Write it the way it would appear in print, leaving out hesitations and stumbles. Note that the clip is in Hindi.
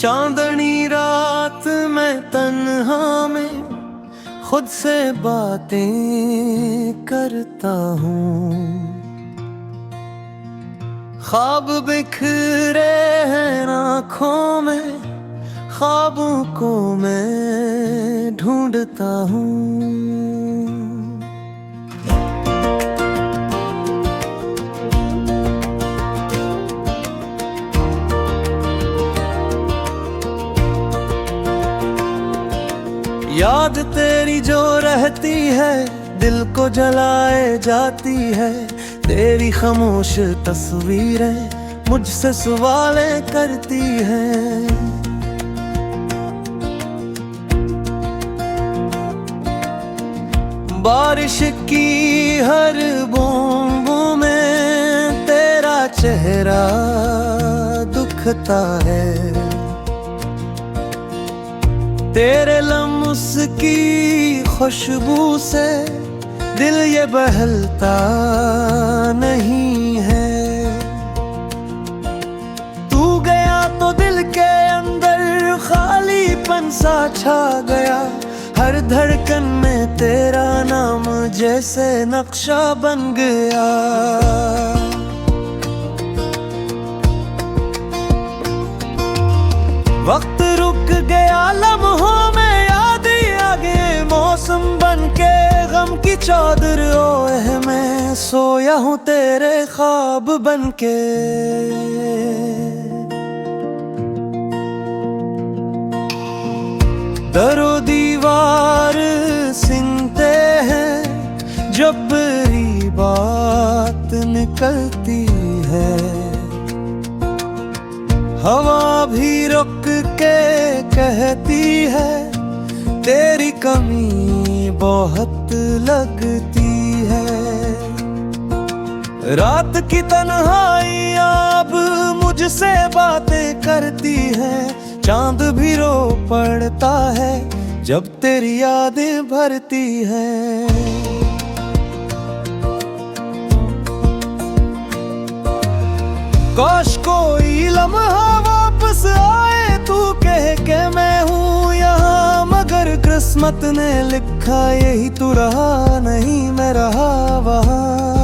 चांदनी रात में तन्हा में खुद से बातें करता हूँ। ख्वाब बिखरे हैं आँखों में, ख्वाबों को मैं ढूंढता हूँ। याद तेरी जो रहती है दिल को जलाए जाती है, तेरी खामोश तस्वीरें मुझसे सवालें करती हैं। बारिश की हर बूंद में तेरा चेहरा दुखता है, तेरे लम्स की खुशबू से दिल ये बहलता नहीं है। तू गया तो दिल के अंदर खालीपन सा छा गया, हर धड़कन में तेरा नाम जैसे नक्शा बन गया। वक्त रुक गया लम्हों में, याद आगे मौसम बन के गम की चादर ओढ़े मैं सोया हूँ तेरे ख्वाब बन के। दरो दीवार सिनते हैं जब बुरी बात निकलती है, हवा भी रुक के कहती है तेरी कमी बहुत लगती है। रात की तन्हाई अब मुझसे बातें करती है, चांद भी रो पड़ता है जब तेरी यादें भरती है। काश कोई लम्हा वापस आए, तू कह के मैं हूँ यहाँ, मगर किस्मत ने लिखा यही तू रहा नहीं मैं रहा वहाँ।